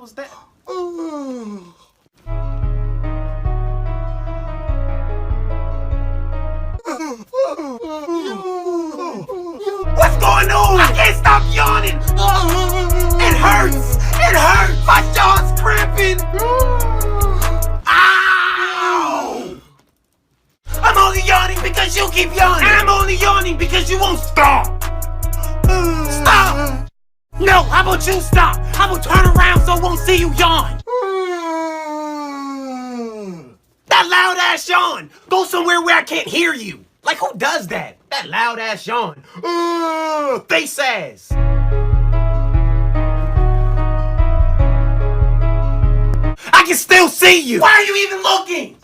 was that? What's going on? I can't stop yawning. It hurts. It hurts. My jaw's cramping. Ow! I'm only yawning because you keep yawning. And I'm only yawning because you won't stop. Stop! No, how about you stop? How about turn around so I won't see you yawn? That loud ass yawn! Go somewhere where I can't hear you. Like, who does that? That loud ass yawn. Face ass. I can still see you. Why are you even looking?